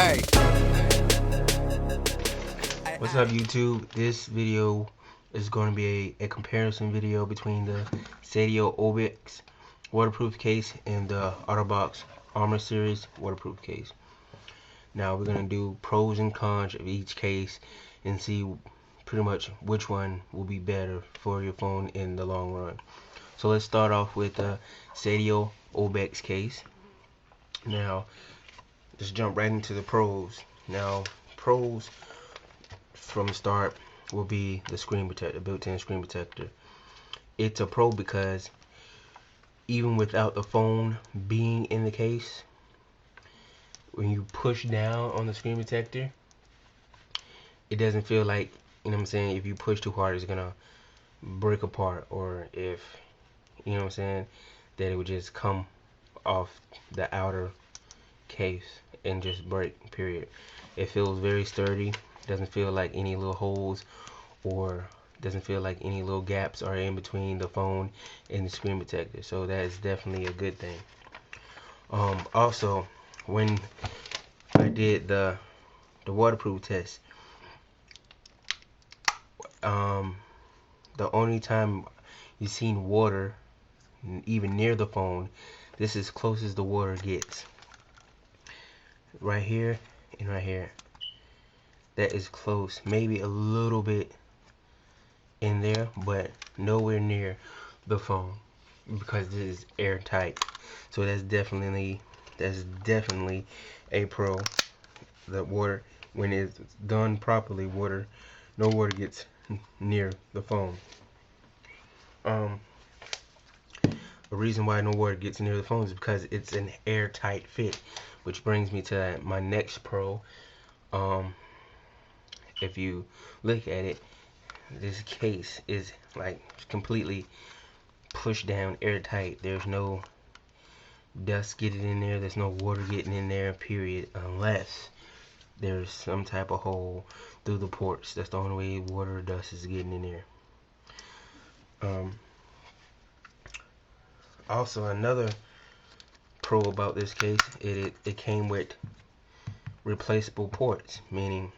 What's up, YouTube? This video is going to be a comparison video between the Seidio Obex waterproof case and the Otterbox Armor Series waterproof case. Now we're going to do pros and cons of each case and see pretty much which one will be better for your phone in the long run. So let's start off with the Seidio Obex case. Now just jump right into the pros. Now pros from the start will be the screen protector, built-in screen protector. It's a pro because even without the phone being in the case, when you push down on the screen protector, it doesn't feel like, you know what I'm saying, if you push too hard it's gonna break apart, or if, you know what I'm saying, that it would just come off the outer case and just break, period. It feels very sturdy. Doesn't feel like any little holes, or doesn't feel like any little gaps are in between the phone and the screen protector, so that is definitely a good thing. Also, when I did the waterproof test, the only time you've seen water even near the phone, this is close as the water gets. Right here and right here. That is close, maybe a little bit in there, but nowhere near the phone because this is airtight. So that's definitely a pro. The water, when it's done properly, no water gets near the phone. The reason why no water gets near the phone is because it's an airtight fit, which brings me to my next pro. If you look at it, this case is like completely pushed down, airtight. There's no dust getting in there, there's no water getting in there, period, unless there's some type of hole through the ports. That's the only way water or dust is getting in there. Also, another pro about this case, it came with replaceable ports, meaning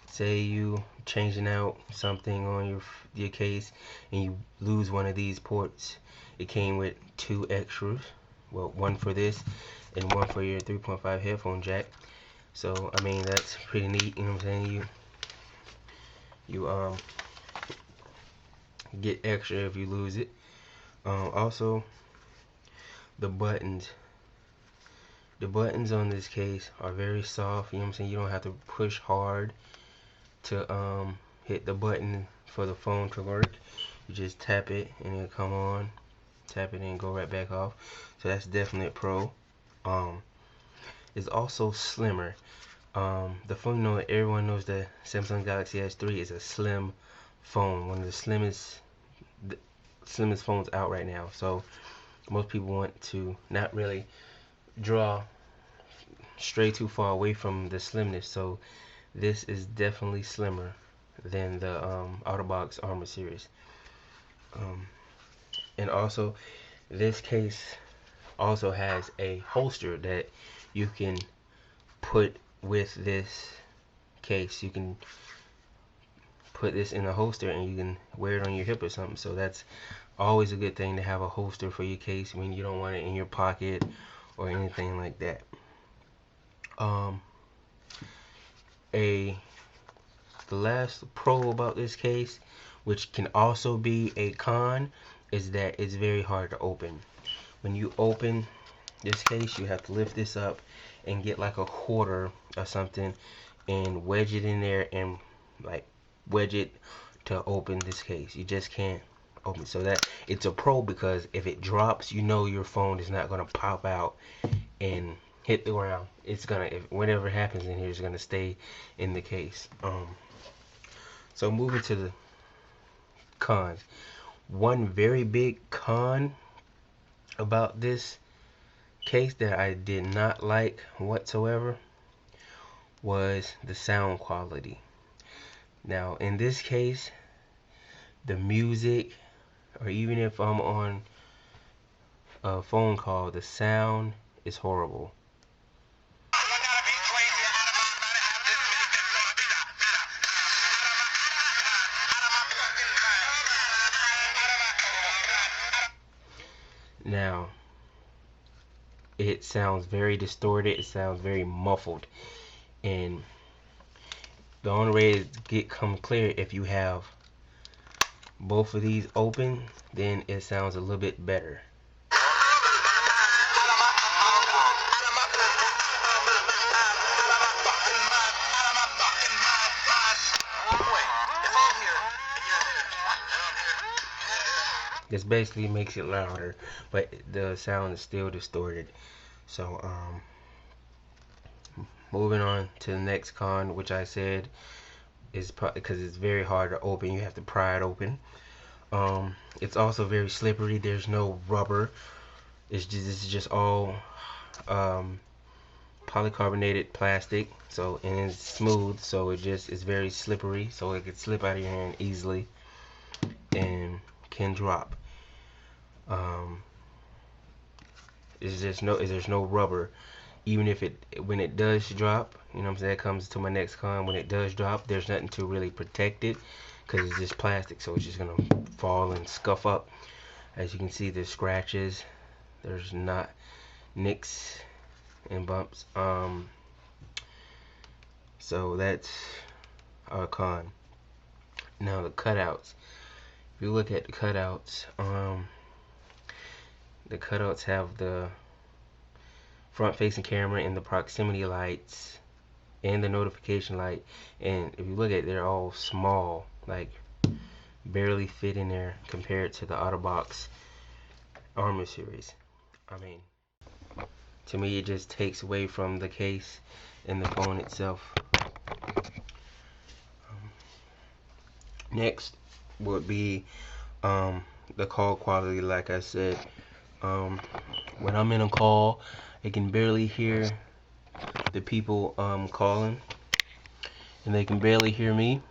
say you changing out something on your case and you lose one of these ports, it came with 2 extras. Well, one for this and one for your 3.5 headphone jack. So I mean, that's pretty neat, you know what I'm saying? You get extra if you lose it. Also, the buttons on this case are very soft, you know what I'm saying? You don't have to push hard to hit the button for the phone to work. You just tap it and it'll come on, tap it and go right back off. So that's definitely a pro. It's also slimmer. The phone, you know, everyone knows the Samsung Galaxy S3 is a slim phone, one of the slimmest phones out right now. So most people want to not really draw stray too far away from the slimness, so this is definitely slimmer than the Otterbox Armor Series. And also, this case also has a holster that you can put with this case. You can put this in a holster and you can wear it on your hip or something. So that's always a good thing, to have a holster for your case when you don't want it in your pocket or anything like that. The last pro about this case, which can also be a con, is that it's very hard to open. When you open this case, you have to lift this up and get like a quarter or something and wedge it in there and like wedge it to open this case. You just can't open. So that it's a pro, because if it drops, you know your phone is not gonna pop out and hit the ground. It's gonna, whatever happens in here is gonna stay in the case. So moving to the cons. One very big con about this case that I did not like whatsoever was the sound quality. Now in this case, the music, or even if I'm on a phone call, the sound is horrible. Now, it sounds very distorted, it sounds very muffled, and the only way to come clear, if you have both of these open, then it sounds a little bit better. This basically makes it louder, but the sound is still distorted. So moving on to the next con, which I said is because it's very hard to open, you have to pry it open. It's also very slippery. There's no rubber. This is just all polycarbonated plastic. So, and it's smooth, so it just is very slippery. So it could slip out of your hand easily and can drop. There's no rubber. Even if when it does drop, you know what I'm saying, that comes to my next con. When it does drop, there's nothing to really protect it because it's just plastic, so it's just gonna fall and scuff up. As you can see, there's scratches. There's not nicks and bumps. So that's our con. Now the cutouts. If you look at the cutouts have the front-facing camera and the proximity lights and the notification light, and if you look at it, they're all small, like barely fit in there compared to the Otterbox Armor series. I mean, to me, it just takes away from the case and the phone itself. Next would be the call quality. Like I said, when I'm in a call, I can barely hear the people calling, and they can barely hear me.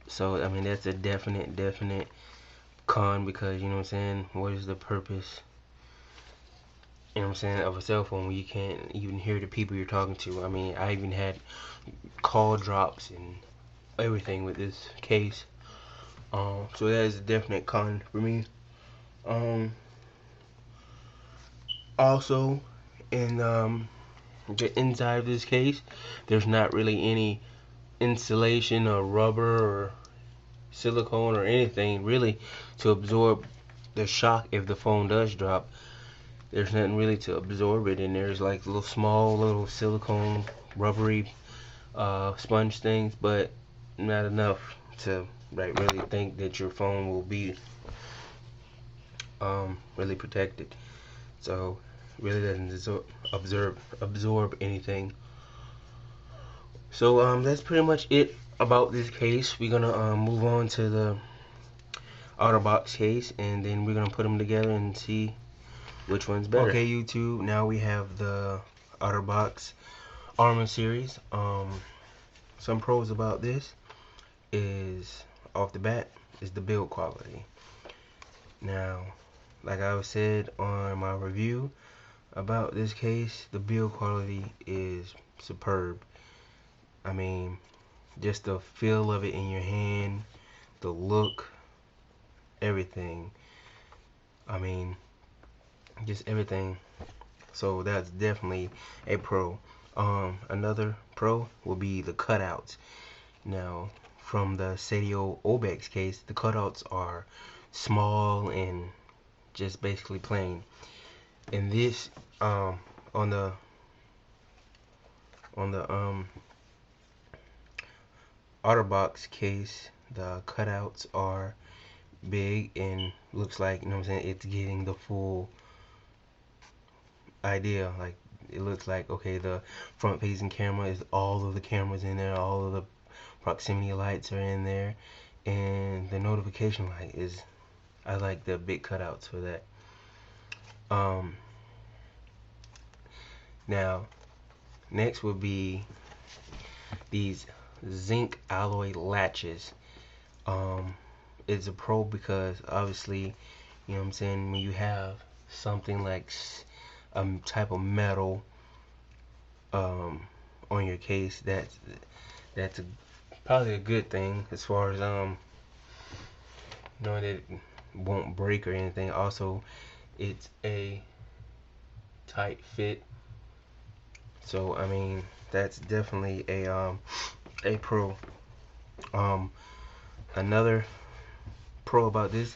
So I mean, that's a definite con, because you know what I'm saying, what is the purpose, you know what I'm saying, of a cell phone when you can't even hear the people you're talking to? I mean, I even had call drops and everything with this case. So that is a definite con for me. Also, in the inside of this case, there's not really any insulation or rubber or silicone or anything really to absorb the shock if the phone does drop. There's nothing really to absorb it, and there's like little silicone rubbery sponge things, but not enough to like really think that your phone will be really protected. So really doesn't absorb anything. So that's pretty much it about this case. We're gonna move on to the Otterbox case, and then we're gonna put them together and see which one's better. Okay, YouTube, now we have the Otterbox Armor series. Some pros about this is, off the bat, is the build quality. Now, like I said on my review about this case, the build quality is superb. I mean, just the feel of it in your hand, the look, everything. I mean, just everything. So that's definitely a pro. Another pro will be the cutouts. Now, from the Seidio Obex case, the cutouts are small and just basically plain. In this, on the Otterbox case, the cutouts are big and looks like, you know what I'm saying, it's getting the full idea. Like, it looks like, okay, the front facing camera is all of the cameras in there, all of the proximity lights are in there, and the notification light is, I like the big cutouts for that. Now next would be these zinc alloy latches. It's a pro because obviously, you know what I'm saying, when you have something like type of metal on your case, that's probably a good thing, as far as knowing that won't break or anything. Also, it's a tight fit, so I mean that's definitely a pro. Another pro about this,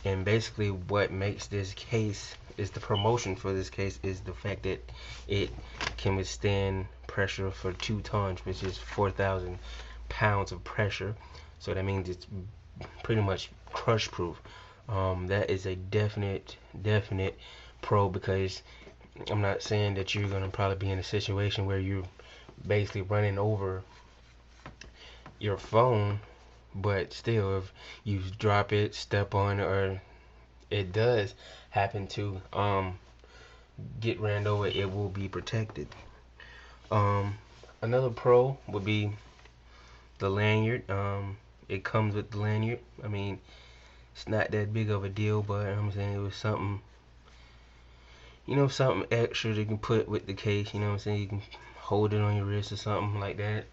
and basically what makes this case is the promotion for this case is the fact that it can withstand pressure for 2 tons, which is 4,000 pounds of pressure. So that means it's pretty much crush proof. That is a definite pro, because I'm not saying that you're gonna probably be in a situation where you're basically running over your phone, but still, if you drop it, step on it, or it does happen to get ran over, it will be protected. Another pro would be the lanyard. It comes with the lanyard. I mean, it's not that big of a deal, but I'm saying it was something, something extra that you can put with the case. You know what I'm saying? You can hold it on your wrist or something like that.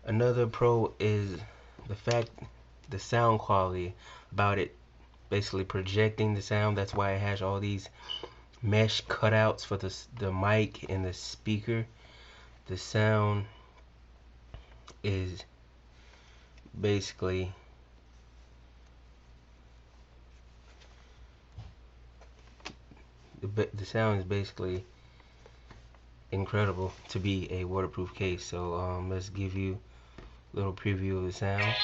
Another pro is the fact, the sound quality about it, basically projecting the sound. That's why it has all these mesh cutouts for the mic and the speaker. The sound is basically the sound is basically incredible to be a waterproof case. So let's give you a little preview of the sound.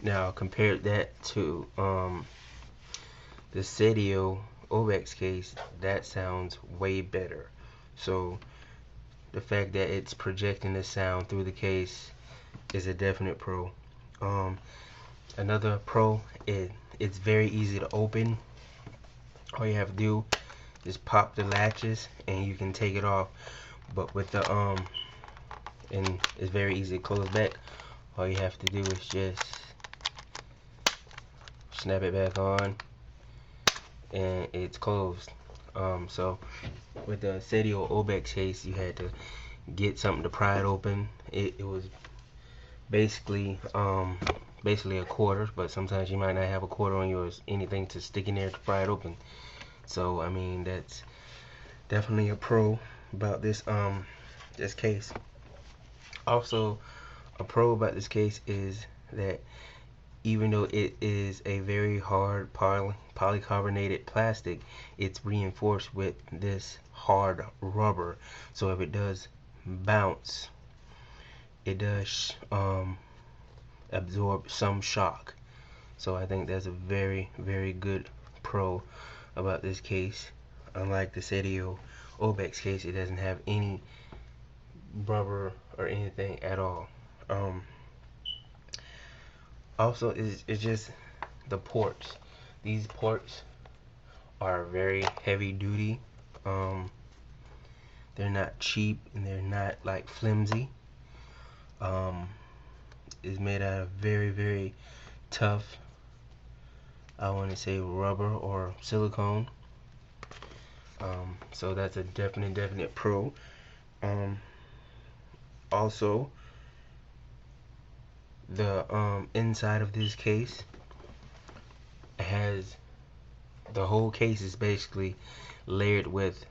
Now compare that to the Seidio Obex case. That sounds way better. So the fact that it's projecting the sound through the case is a definite pro. Another pro is it's very easy to open. All you have to do is pop the latches and you can take it off. But with the and it's very easy to close back. All you have to do is just snap it back on and it's closed. So with the Seidio Obex case, you had to get something to pry it open. It was basically a quarter, but sometimes you might not have a quarter on yours, anything to stick in there to pry it open. So I mean, that's definitely a pro about this this case. Also, a pro about this case is that even though it is a very hard polycarbonated plastic, it's reinforced with this hard rubber. So if it does bounce, it does absorb some shock. So I think that's a very good pro about this case. Unlike the Seidio Obex case, it doesn't have any rubber or anything at all. Also, it's just the ports. These ports are very heavy duty. They're not cheap and they're not like flimsy. It's made out of very tough, I want to say, rubber or silicone. So that's a definite pro. Also, the inside of this case has, the whole case is basically layered with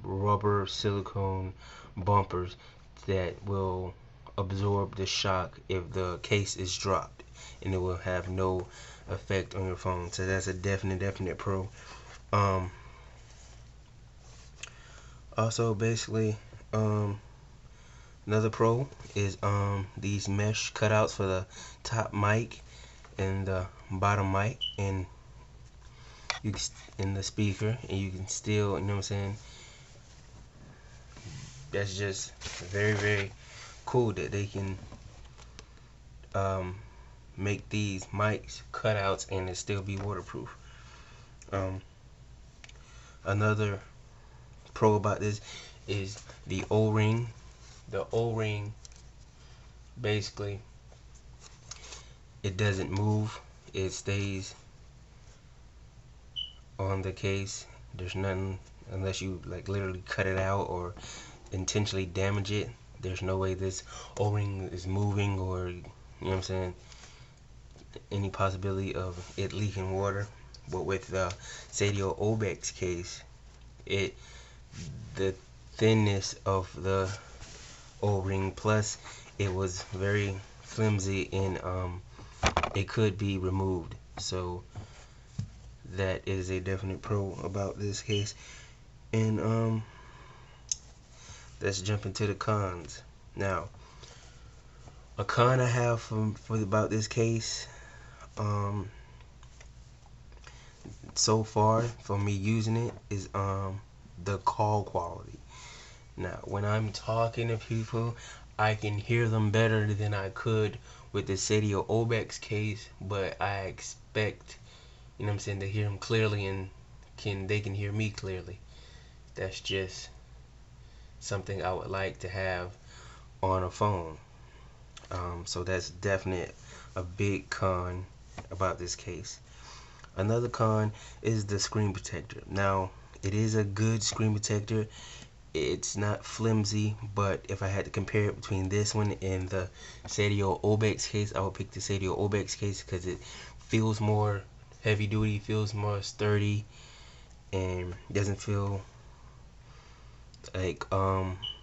rubber silicone bumpers that will absorb the shock if the case is dropped, and it will have no effect on your phone. So that's a definite pro. Also, basically, another pro is these mesh cutouts for the top mic and the bottom mic, and you in the speaker, and you can still, you know what I'm saying, that's just very cool that they can make these mics cutouts and it still be waterproof. Another pro about this is the O-ring. The O-ring basically it doesn't move. It stays on the case. There's nothing, unless you like literally cut it out or intentionally damage it. There's no way this O-ring is moving, or you know what I'm saying, any possibility of it leaking water. But with the Seidio Obex case, the thinness of the O-ring, plus it was very flimsy, and it could be removed. So that is a definite pro about this case. And let's jump into the cons. Now, a con I have for about this case, so far for me using it, is the call quality. Now, when I'm talking to people, I can hear them better than I could with the Seidio Obex case, but I expect, you know what I'm saying, to hear them clearly, and they can hear me clearly. That's just something I would like to have on a phone. So that's definitely a big con about this case. Another con is the screen protector. Now, it is a good screen protector. It's not flimsy, but if I had to compare it between this one and the Seidio Obex case, I would pick the Seidio Obex case because it feels more heavy duty, feels more sturdy, and doesn't feel like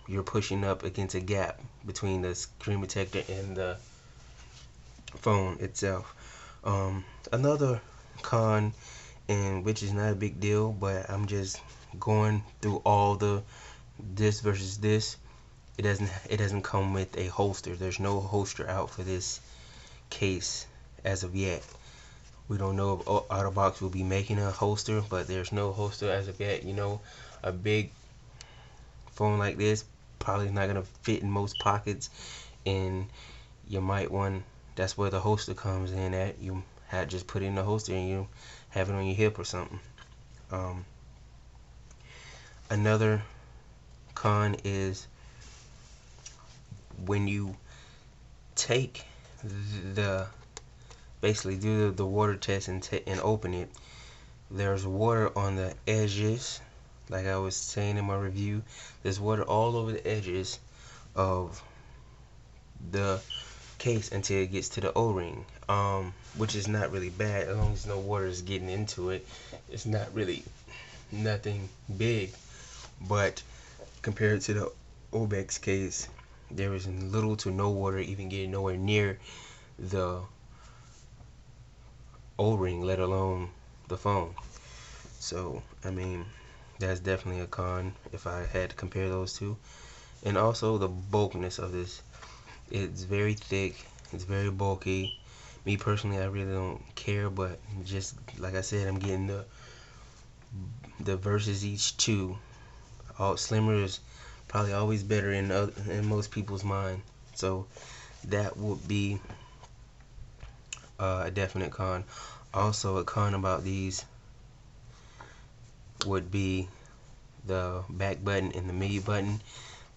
you're pushing up against a gap between the screen protector and the phone itself. Another con, and which is not a big deal, but I'm just going through all the this versus this. It doesn't come with a holster. There's no holster out for this case as of yet. We don't know if Otterbox will be making a holster, but there's no holster as of yet. You know, a big phone like this probably not gonna fit in most pockets, and you might want, that's where the holster comes in at. You had just put in the holster and you have it on your hip or something. Another con is when you take the basically do the water test and open it, there's water on the edges. Like I was saying in my review, there's water all over the edges of the case until it gets to the O-ring, which is not really bad as long as no water is getting into it. It's not really nothing big, but compared to the Obex case, there is little to no water even getting nowhere near the O-ring, let alone the phone. So I mean, that's definitely a con if I had to compare those two. And also the bulkiness of this. It's very thick, it's very bulky. Me personally, I really don't care, but just like I said, I'm getting the versus each two. All slimmer is probably always better in most people's mind. So that would be a definite con. Also, a con about these would be the back button and the midi button.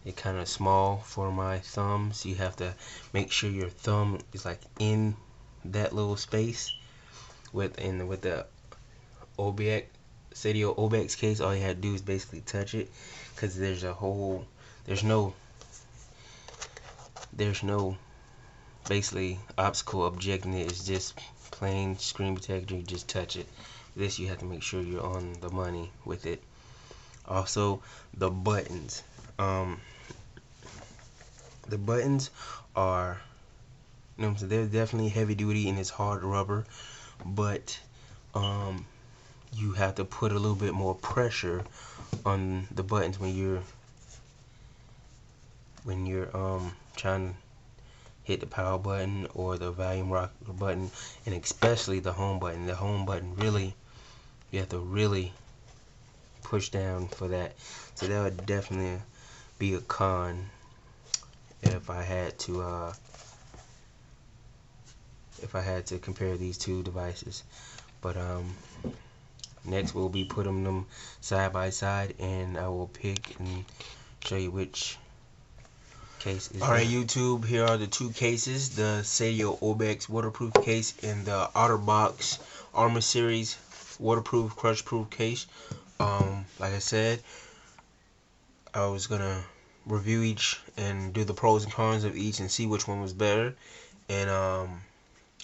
They're kind of small for my thumbs. You have to make sure your thumb is like in that little space. With the Obex Seidio Obex case, all you have to do is basically touch it, because there's no basically obstacle objecting it. It's just plain screen protector. You just touch it. This, you have to make sure you're on the money with it. Also, the buttons. The buttons are, you know, they're definitely heavy duty and it's hard rubber, but you have to put a little bit more pressure on the buttons when you're trying to hit the power button or the volume rocker button, and especially the home button. The home button, really, you have to really push down for that. So that would definitely be a con if I had to compare these two devices. But next we'll be putting them side by side, and I will pick and show you which case is alright, YouTube. Here are the two cases: the Seidio Obex waterproof case and the Otterbox Armor Series waterproof crush proof case. Like I said, I was gonna review each and do the pros and cons of each and see which one was better. And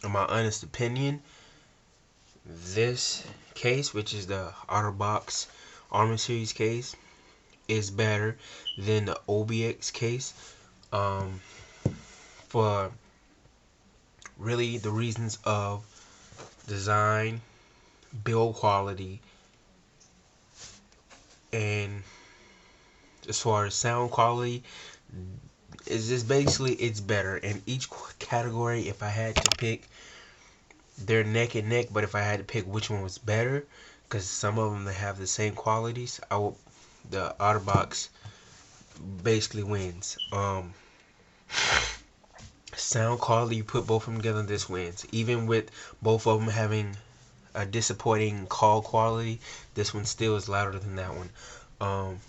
in my honest opinion, this case, which is the Otterbox Armor Series case, is better than the Obex case, for really the reasons of design, build quality, and as far as sound quality, is just basically it's better in each category. If I had to pick, they're neck and neck, but if I had to pick which one was better, because some of them they have the same qualities, the Otterbox basically wins. Sound quality, you put both of them together, this wins. Even with both of them having a disappointing call quality, this one still is louder than that one.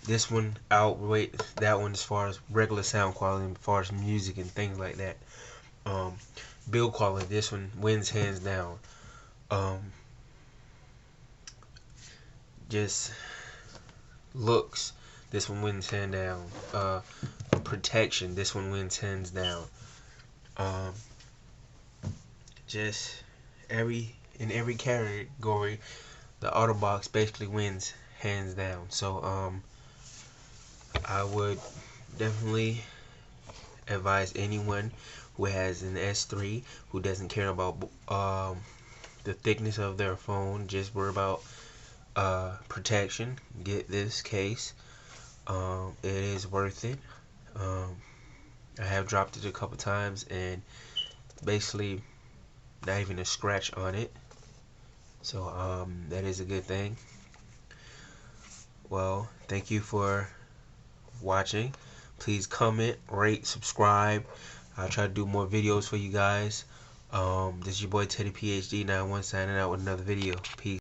This one outweighs that one as far as regular sound quality, as far as music and things like that. Build quality, this one wins hands down. Just looks, this one wins hands down. Protection, this one wins hands down. Just in every category, the Otterbox basically wins hands down. So I would definitely advise anyone who has an S3 who doesn't care about the thickness of their phone, just worry about protection, get this case. It is worth it. I have dropped it a couple times and basically not even a scratch on it, so that is a good thing. Well, thank you for watching. Please comment, rate, subscribe. I'll try to do more videos for you guys. This is your boy Teddy PhD 91 signing out with another video. Peace.